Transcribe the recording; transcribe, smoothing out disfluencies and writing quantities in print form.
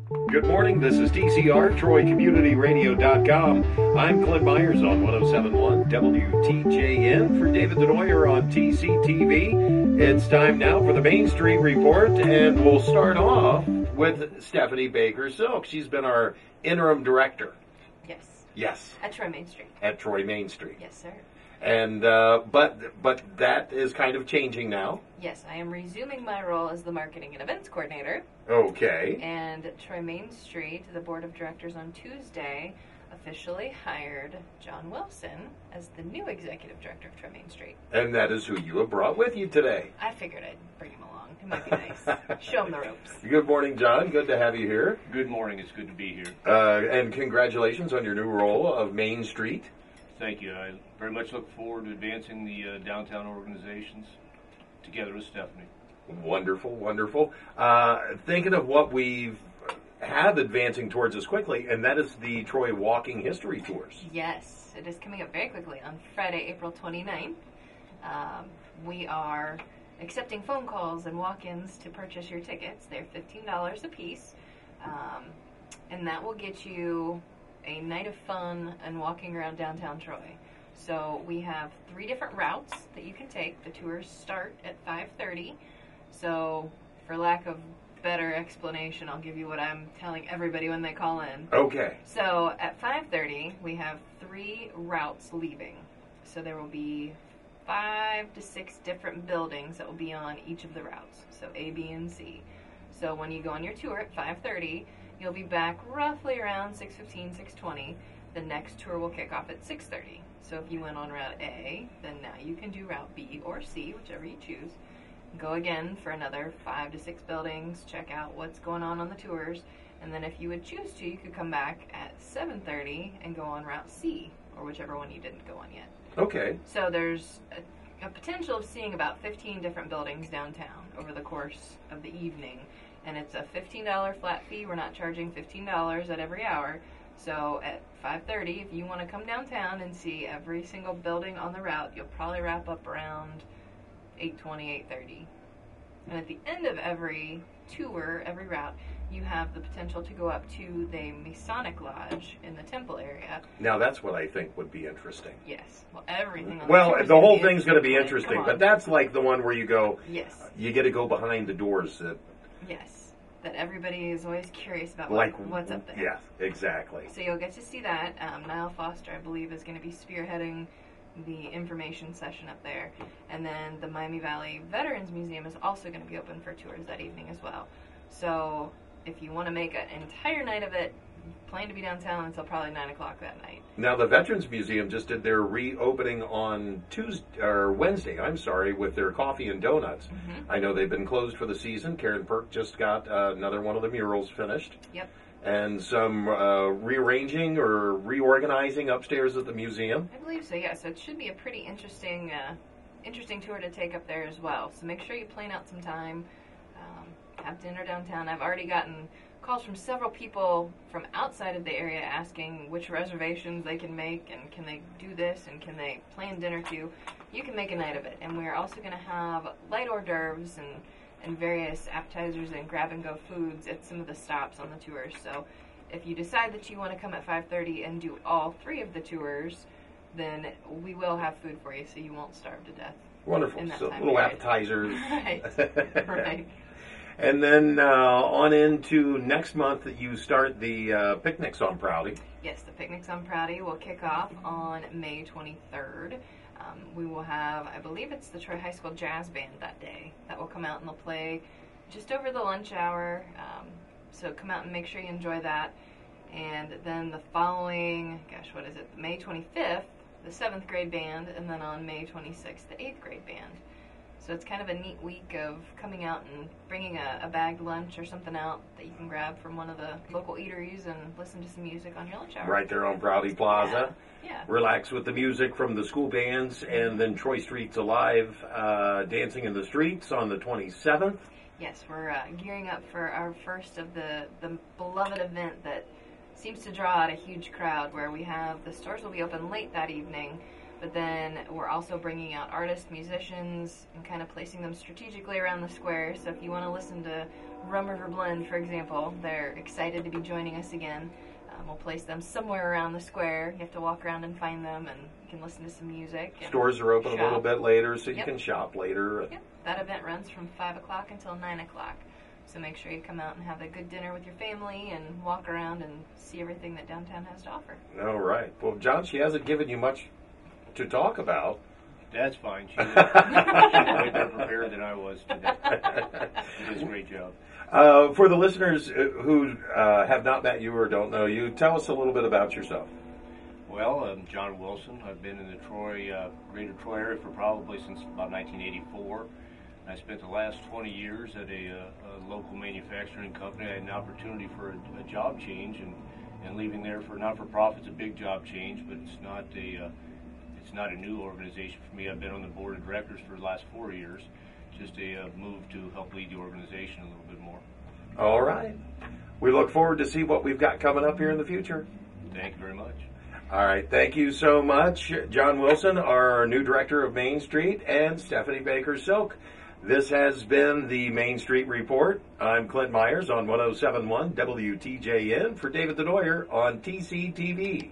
Good morning, this is TCR, TroyCommunityRadio.com. I'm Clint Myers on 107.1 WTJN for David Denoyer on TCTV. It's time now for the Main Street Report, and we'll start off with Stephanie Baker-Silk. She's been our interim director. Yes. Yes. At Troy Main Street. At Troy Main Street. Yes, sir. And but that is kind of changing now. Yes, I am resuming my role as the marketing and events coordinator. Okay. And Troy Main Street, the board of directors on Tuesday, officially hired John Wilson as the new executive director of Troy Main Street. And that is who you have brought with you today. I figured I'd bring him along. It might be nice. Show him the ropes. Good morning, John. Good to have you here. Good morning. It's good to be here. And congratulations on your new role of Main Street. Thank you. I very much look forward to advancing the downtown organizations together with Stephanie. Wonderful, wonderful. Thinking of what we've have advancing towards us quickly, and that is the Troy Walking History Tours. Yes, it is coming up very quickly on Friday, April 29th. We are accepting phone calls and walk-ins to purchase your tickets. They're $15 a piece, and that will get you a night of fun and walking around downtown Troy. So we have 3 different routes that you can take. The tours start at 5:30. So for lack of better explanation, I'll give you what I'm telling everybody when they call in. Okay. So at 5:30, we have 3 routes leaving. So there will be 5 to 6 different buildings that will be on each of the routes. So A, B, and C. So when you go on your tour at 5:30, you'll be back roughly around 6:15, 6:20. The next tour will kick off at 6:30. So if you went on Route A, then now you can do Route B or C, whichever you choose. Go again for another 5 to 6 buildings, check out what's going on the tours, and then if you would choose to, you could come back at 7:30 and go on Route C, or whichever one you didn't go on yet. Okay. So there's a potential of seeing about 15 different buildings downtown over the course of the evening. And it's a $15 flat fee. We're not charging $15 at every hour. So at 5:30, if you want to come downtown and see every single building on the route, you'll probably wrap up around 8:20, 8:30. And at the end of every tour, every route, you have the potential to go up to the Masonic Lodge in the temple area. Now that's what I think would be interesting. Yes. Well, everything on Well, the the whole thing's going to be interesting, Come on. but that's like the one where you go, Yes. you get to go behind the doors. Yes, that everybody is always curious about what's up there. Yes, exactly. So you'll get to see that. Niall Foster, I believe, is going to be spearheading the information session up there. And then the Miami Valley Veterans Museum is also going to be open for tours that evening as well. So if you want to make an entire night of it, plan to be downtown until probably 9 o'clock that night. Now the Veterans Museum just did their reopening on Wednesday, with their coffee and donuts. Mm-hmm. I know they've been closed for the season. Karen Perk just got another one of the murals finished. Yep. And some rearranging or reorganizing upstairs at the museum. I believe so, yeah. So it should be a pretty interesting tour to take up there as well. So make sure you plan out some time, have dinner downtown. I've already gotten calls from several people from outside of the area asking which reservations they can make and can they do this and can they plan dinner too. You can make a night of it. And we're also going to have light hors d'oeuvres and various appetizers and grab-and-go foods at some of the stops on the tours. So if you decide that you want to come at 5:30 and do all 3 of the tours, then we will have food for you so you won't starve to death. Wonderful. So little appetizers. Right. Right. And then on into next month, you start the Picnics on Prouty. Yes, the Picnics on Prouty will kick off on May 23rd. We will have, I believe it's the Troy High School Jazz Band that day that will come out and they'll play just over the lunch hour. So come out and make sure you enjoy that. And then the following, May 25th, the 7th grade band, and then on May 26th, the 8th grade band. So it's kind of a neat week of coming out and bringing a bagged lunch or something out that you can grab from one of the local eateries and listen to some music on your lunch hour. Right there on Prouty Plaza. Yeah. Relax with the music from the school bands, and then Troy Street's Alive, Dancing in the Streets on the 27th. Yes, we're gearing up for our first of the beloved event that seems to draw out a huge crowd, where we have the stores will be open late that evening, But then we're also bringing out artists, musicians, and kind of placing them strategically around the square. So if you want to listen to Rum River Blend, for example, they're excited to be joining us again. We'll place them somewhere around the square. You have to walk around and find them, and you can listen to some music. Stores are open shop a little bit later, so you Yep. can shop later. Yep. That event runs from 5 o'clock until 9 o'clock. So make sure you come out and have a good dinner with your family and walk around and see everything that downtown has to offer. All right. Well, John, she hasn't given you much to talk about. That's fine. She's way better prepared than I was today. She does a great job. For the listeners who have not met you or don't know you, tell us a little bit about yourself. Well, I'm John Wilson. I've been in the greater Troy area for probably since about 1984. I spent the last 20 years at a local manufacturing company. I had an opportunity for a job change, and leaving there for not-for-profit's a big job change, but it's not a new organization for me. I've been on the board of directors for the last 4 years. Just a move to help lead the organization a little bit more. All right. We look forward to see what we've got coming up here in the future. Thank you very much. All right. Thank you so much, John Wilson, our new director of Main Street, and Stephanie Baker-Silk. This has been the Main Street Report. I'm Clint Myers on 107.1 WTJN for David the Doyer on TCTV.